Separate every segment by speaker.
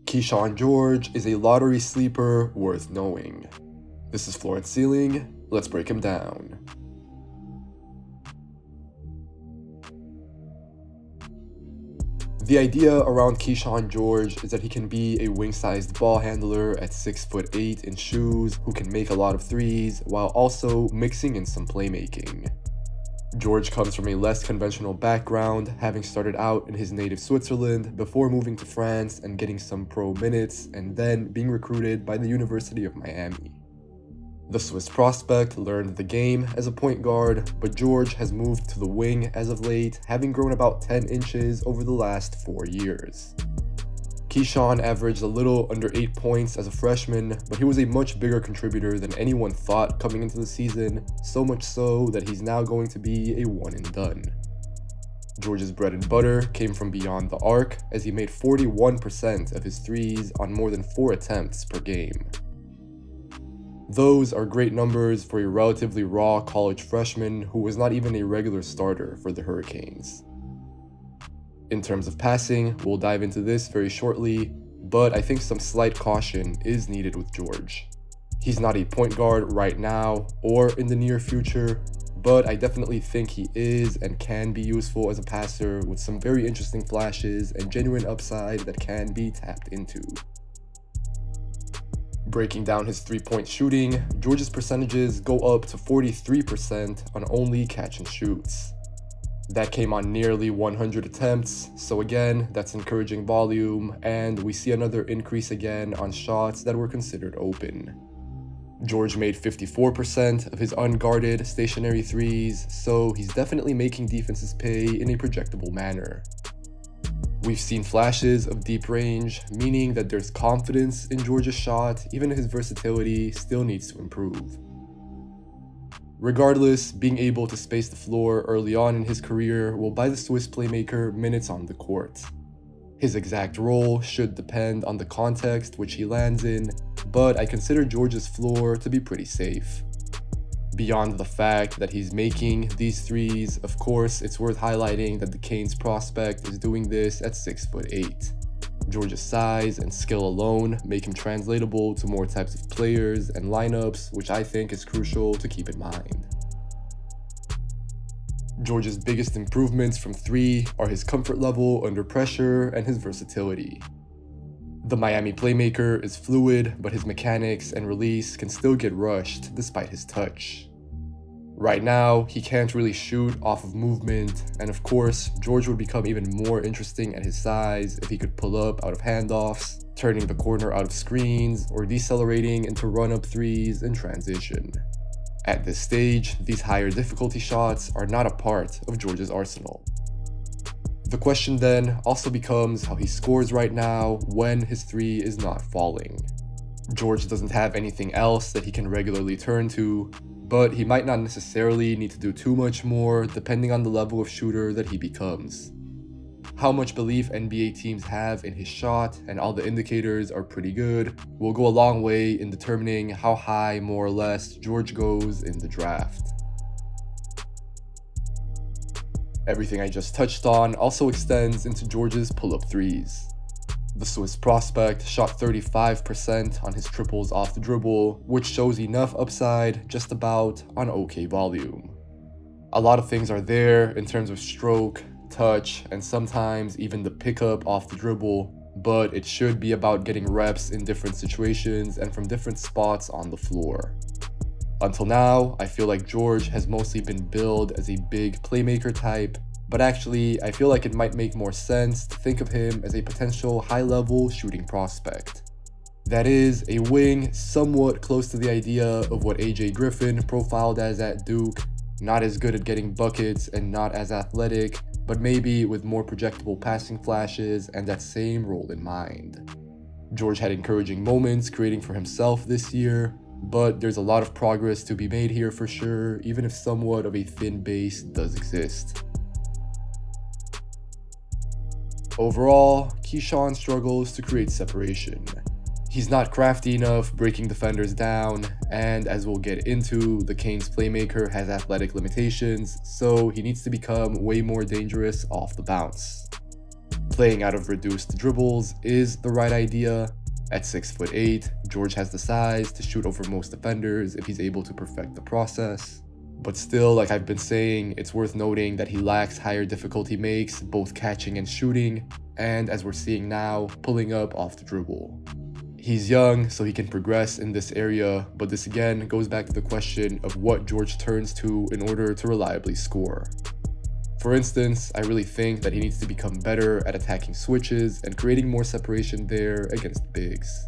Speaker 1: Kyshawn George is a lottery sleeper worth knowing. This is Floor and Ceiling. Let's break him down. The idea around Kyshawn George is that he can be a wing-sized ball handler at 6'8" in shoes who can make a lot of threes while also mixing in some playmaking. George comes from a less conventional background, having started out in his native Switzerland before moving to France and getting some pro minutes and then being recruited by the University of Miami. The Swiss prospect learned the game as a point guard, but George has moved to the wing as of late, having grown about 10 inches over the last 4 years. Kyshawn averaged a little under 8 points as a freshman, but he was a much bigger contributor than anyone thought coming into the season, so much so that he's now going to be a one and done. George's bread and butter came from beyond the arc, as he made 41% of his threes on more than 4 attempts per game. Those are great numbers for a relatively raw college freshman who was not even a regular starter for the Hurricanes. In terms of passing, we'll dive into this very shortly, but I think some slight caution is needed with George. He's not a point guard right now or in the near future, but I definitely think he is and can be useful as a passer with some very interesting flashes and genuine upside that can be tapped into. Breaking down his three-point shooting, George's percentages go up to 43% on only catch and shoots. That came on nearly 100 attempts, so again, that's encouraging volume, and we see another increase again on shots that were considered open. George made 54% of his unguarded stationary threes, so he's definitely making defenses pay in a projectable manner. We've seen flashes of deep range, meaning that there's confidence in George's shot, even if his versatility still needs to improve. Regardless, being able to space the floor early on in his career will buy the Swiss playmaker minutes on the court. His exact role should depend on the context which he lands in, but I consider George's floor to be pretty safe. Beyond the fact that he's making these threes, of course, it's worth highlighting that the Canes prospect is doing this at 6'8". George's size and skill alone make him translatable to more types of players and lineups, which I think is crucial to keep in mind. George's biggest improvements from 3 are his comfort level under pressure and his versatility. The Miami playmaker is fluid, but his mechanics and release can still get rushed despite his touch. Right now, he can't really shoot off of movement, and of course, George would become even more interesting at his size if he could pull up out of handoffs, turning the corner out of screens, or decelerating into run-up threes in transition. At this stage, these higher difficulty shots are not a part of George's arsenal. The question then also becomes how he scores right now when his 3 is not falling. George doesn't have anything else that he can regularly turn to, but he might not necessarily need to do too much more depending on the level of shooter that he becomes. How much belief NBA teams have in his shot and all the indicators are pretty good will go a long way in determining how high more or less George goes in the draft. Everything I just touched on also extends into George's pull-up threes. The Swiss prospect shot 35% on his triples off the dribble, which shows enough upside just about on okay volume. A lot of things are there in terms of stroke, touch, and sometimes even the pickup off the dribble, but it should be about getting reps in different situations and from different spots on the floor. Until now, I feel like George has mostly been billed as a big playmaker type, but actually, I feel like it might make more sense to think of him as a potential high-level shooting prospect. That is, a wing somewhat close to the idea of what AJ Griffin profiled as at Duke, not as good at getting buckets and not as athletic, but maybe with more projectable passing flashes and that same role in mind. George had encouraging moments creating for himself this year, but there's a lot of progress to be made here for sure, even if somewhat of a thin base does exist. Overall, Kyshawn struggles to create separation. He's not crafty enough breaking defenders down, and as we'll get into, the Canes playmaker has athletic limitations, so he needs to become way more dangerous off the bounce. Playing out of reduced dribbles is the right idea. At 6'8", George has the size to shoot over most defenders if he's able to perfect the process. But still, like I've been saying, it's worth noting that he lacks higher difficulty makes, both catching and shooting, and as we're seeing now, pulling up off the dribble. He's young, so he can progress in this area, but this again goes back to the question of what George turns to in order to reliably score. For instance, I really think that he needs to become better at attacking switches and creating more separation there against bigs.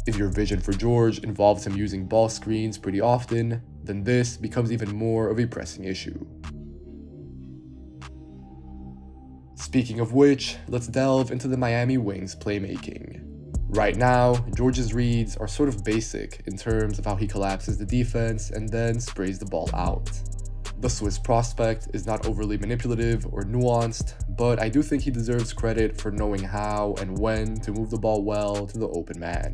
Speaker 1: If your vision for George involves him using ball screens pretty often, then this becomes even more of a pressing issue. Speaking of which, let's delve into the Miami Wings playmaking. Right now, George's reads are sort of basic in terms of how he collapses the defense and then sprays the ball out. The Swiss prospect is not overly manipulative or nuanced, but I do think he deserves credit for knowing how and when to move the ball well to the open man.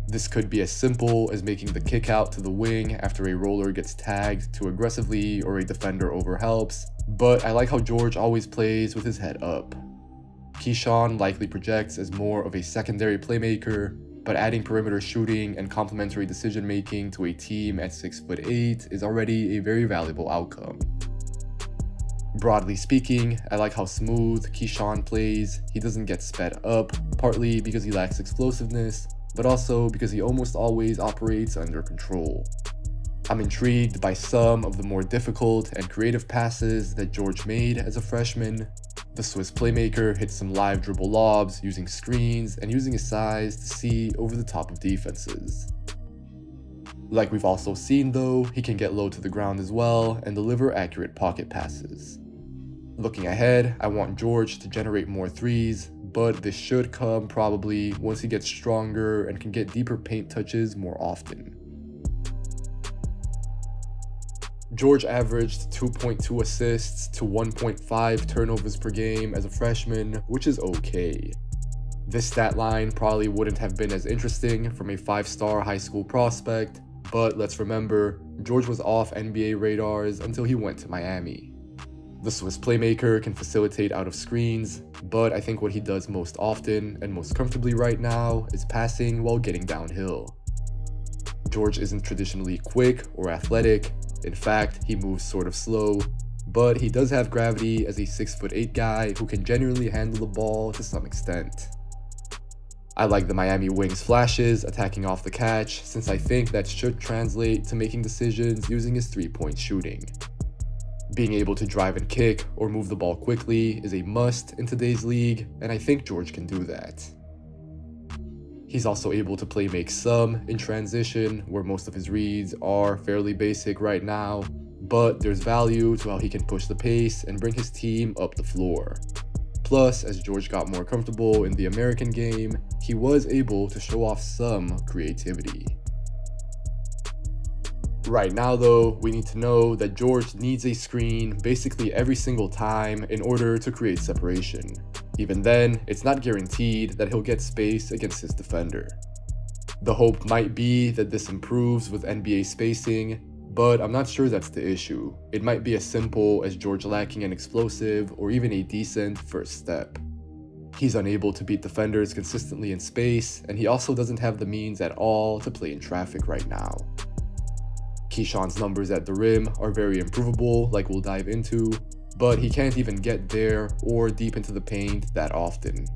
Speaker 1: This could be as simple as making the kick out to the wing after a roller gets tagged too aggressively or a defender overhelps, but I like how George always plays with his head up. Kyshawn likely projects as more of a secondary playmaker, but adding perimeter shooting and complementary decision making to a team at 6'8" is already a very valuable outcome. Broadly speaking, I like how smooth Kyshawn plays. He doesn't get sped up, partly because he lacks explosiveness, but also because he almost always operates under control. I'm intrigued by some of the more difficult and creative passes that George made as a freshman. The Swiss playmaker hits some live dribble lobs using screens and using his size to see over the top of defenses. Like we've also seen though, he can get low to the ground as well and deliver accurate pocket passes. Looking ahead, I want George to generate more threes, but this should come probably once he gets stronger and can get deeper paint touches more often. George averaged 2.2 assists to 1.5 turnovers per game as a freshman, which is okay. This stat line probably wouldn't have been as interesting from a 5-star high school prospect, but let's remember, George was off NBA radars until he went to Miami. The Swiss playmaker can facilitate out of screens, but I think what he does most often and most comfortably right now is passing while getting downhill. George isn't traditionally quick or athletic. In fact, he moves sort of slow, but he does have gravity as a 6'8" guy who can genuinely handle the ball to some extent. I like the Miami Wings flashes attacking off the catch, since I think that should translate to making decisions using his three-point shooting. Being able to drive and kick or move the ball quickly is a must in today's league, and I think George can do that. He's also able to play make some in transition, where most of his reads are fairly basic right now, but there's value to how he can push the pace and bring his team up the floor. Plus, as George got more comfortable in the American game, he was able to show off some creativity. Right now though, we need to know that George needs a screen basically every single time in order to create separation. Even then, it's not guaranteed that he'll get space against his defender. The hope might be that this improves with NBA spacing, but I'm not sure that's the issue. It might be as simple as George lacking an explosive or even a decent first step. He's unable to beat defenders consistently in space, and he also doesn't have the means at all to play in traffic right now. Kyshawn's numbers at the rim are very improvable, like we'll dive into, but he can't even get there or deep into the paint that often.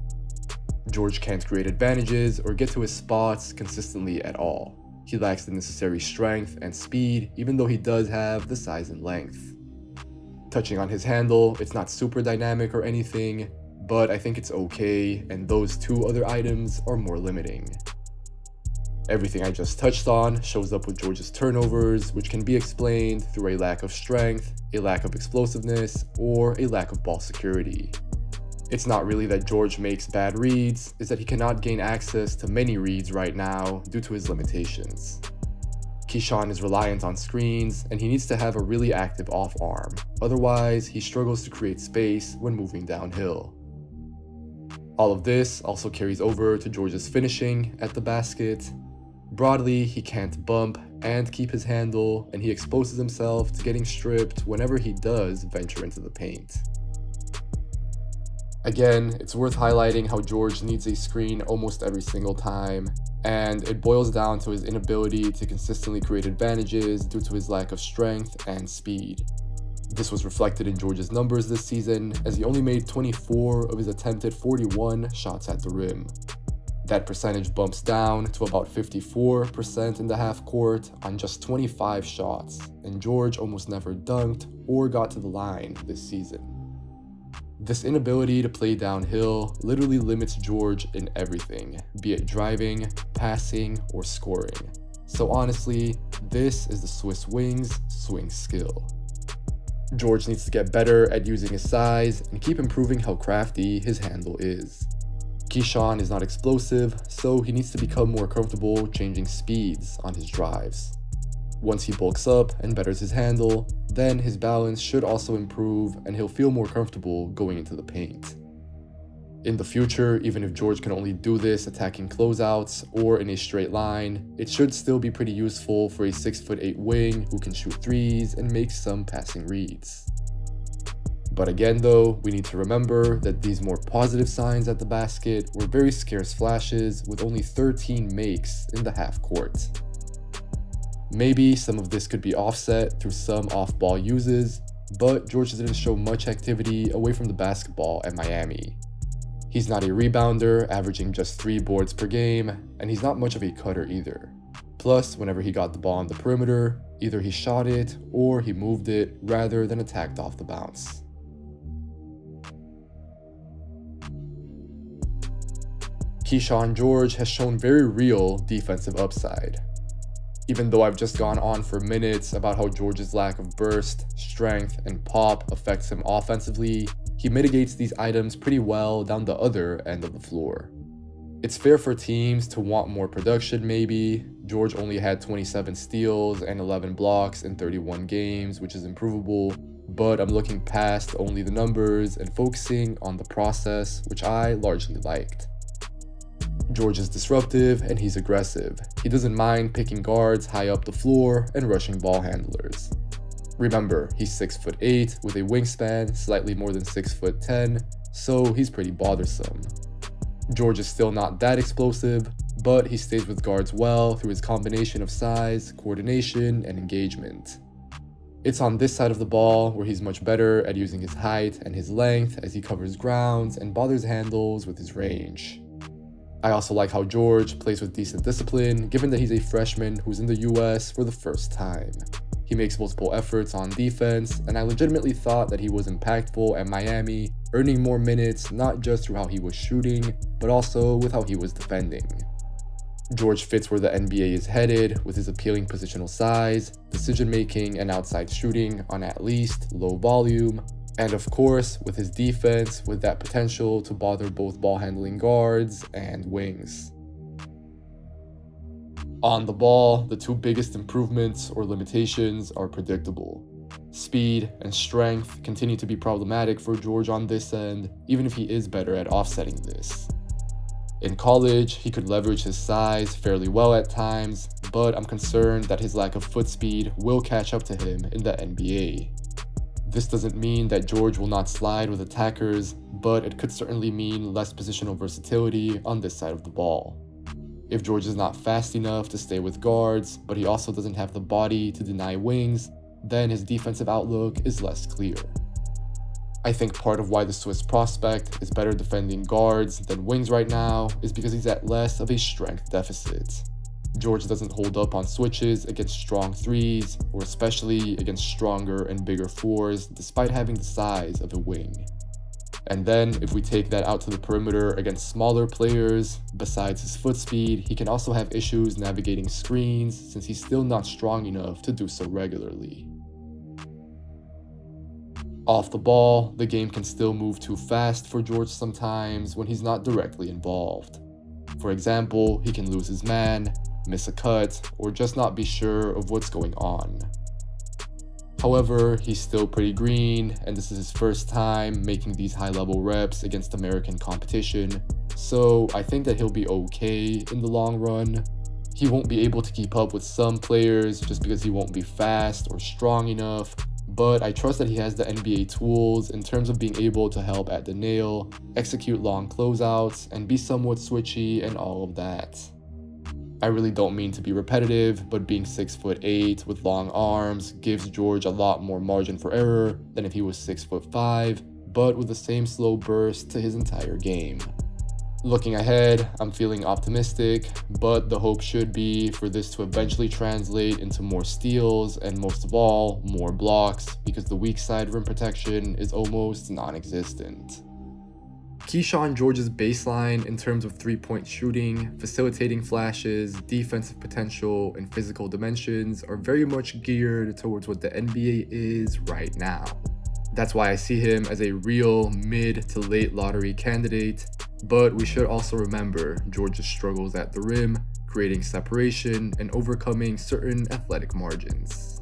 Speaker 1: George can't create advantages or get to his spots consistently at all. He lacks the necessary strength and speed, even though he does have the size and length. Touching on his handle, it's not super dynamic or anything, but I think it's okay, and those two other items are more limiting. Everything I just touched on shows up with George's turnovers, which can be explained through a lack of strength, a lack of explosiveness, or a lack of ball security. It's not really that George makes bad reads, it's that he cannot gain access to many reads right now due to his limitations. Kyshawn is reliant on screens, and he needs to have a really active off arm, otherwise he struggles to create space when moving downhill. All of this also carries over to George's finishing at the basket. Broadly, he can't bump and keep his handle, and he exposes himself to getting stripped whenever he does venture into the paint. Again, it's worth highlighting how George needs a screen almost every single time, and it boils down to his inability to consistently create advantages due to his lack of strength and speed. This was reflected in George's numbers this season, as he only made 24 of his attempted 41 shots at the rim. That percentage bumps down to about 54% in the half court on just 25 shots, and George almost never dunked or got to the line this season. This inability to play downhill literally limits George in everything, be it driving, passing, or scoring. So honestly, this is the Swiss Wings' swing skill. George needs to get better at using his size and keep improving how crafty his handle is. Kyshawn is not explosive, so he needs to become more comfortable changing speeds on his drives. Once he bulks up and betters his handle, then his balance should also improve and he'll feel more comfortable going into the paint. In the future, even if George can only do this attacking closeouts or in a straight line, it should still be pretty useful for a 6'8" wing who can shoot threes and make some passing reads. But again though, we need to remember that these more positive signs at the basket were very scarce flashes with only 13 makes in the half court. Maybe some of this could be offset through some off-ball uses, but George didn't show much activity away from the basketball at Miami. He's not a rebounder, averaging just 3 boards per game, and he's not much of a cutter either. Plus, whenever he got the ball on the perimeter, either he shot it or he moved it rather than attacked off the bounce. Kyshawn George has shown very real defensive upside. Even though I've just gone on for minutes about how George's lack of burst, strength, and pop affects him offensively, he mitigates these items pretty well down the other end of the floor. It's fair for teams to want more production maybe. George only had 27 steals and 11 blocks in 31 games, which is improvable, but I'm looking past only the numbers and focusing on the process, which I largely liked. George is disruptive and he's aggressive. He doesn't mind picking guards high up the floor and rushing ball handlers. Remember, he's 6'8" with a wingspan slightly more than 6'10", so he's pretty bothersome. George is still not that explosive, but he stays with guards well through his combination of size, coordination, and engagement. It's on this side of the ball where he's much better at using his height and his length as he covers grounds and bothers handles with his range. I also like how George plays with decent discipline, given that he's a freshman who's in the US for the first time. He makes multiple efforts on defense, and I legitimately thought that he was impactful at Miami, earning more minutes not just through how he was shooting, but also with how he was defending. George fits where the NBA is headed with his appealing positional size, decision-making, and outside shooting on at least low volume, and of course, with his defense with that potential to bother both ball-handling guards and wings. On the ball, the two biggest improvements or limitations are predictable. Speed and strength continue to be problematic for George on this end, even if he is better at offsetting this. In college, he could leverage his size fairly well at times, but I'm concerned that his lack of foot speed will catch up to him in the NBA. This doesn't mean that George will not slide with attackers, but it could certainly mean less positional versatility on this side of the ball. If George is not fast enough to stay with guards, but he also doesn't have the body to deny wings, then his defensive outlook is less clear. I think part of why the Swiss prospect is better defending guards than wings right now is because he's at less of a strength deficit. George doesn't hold up on switches against strong threes, or especially against stronger and bigger fours, despite having the size of a wing. And then, if we take that out to the perimeter against smaller players, besides his foot speed, he can also have issues navigating screens since he's still not strong enough to do so regularly. Off the ball, the game can still move too fast for George sometimes when he's not directly involved. For example, he can lose his man, miss a cut, or just not be sure of what's going on. However, he's still pretty green, and this is his first time making these high-level reps against American competition, so I think that he'll be okay in the long run. He won't be able to keep up with some players just because he won't be fast or strong enough, but I trust that he has the NBA tools in terms of being able to help at the nail, execute long closeouts, and be somewhat switchy and all of that. I really don't mean to be repetitive, but being 6'8" with long arms gives George a lot more margin for error than if he was 6'5", but with the same slow burst to his entire game. Looking ahead, I'm feeling optimistic, but the hope should be for this to eventually translate into more steals and most of all, more blocks, because the weak side rim protection is almost non-existent. Kyshawn George's baseline in terms of three-point shooting, facilitating flashes, defensive potential, and physical dimensions are very much geared towards what the NBA is right now. That's why I see him as a real mid to late lottery candidate, but we should also remember George's struggles at the rim, creating separation, and overcoming certain athletic margins.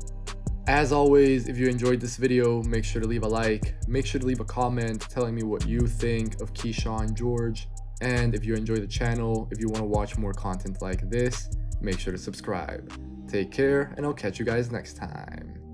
Speaker 1: As always, if you enjoyed this video, make sure to leave a like, make sure to leave a comment telling me what you think of Kyshawn George, and if you enjoy the channel, if you want to watch more content like this, make sure to subscribe. Take care, and I'll catch you guys next time.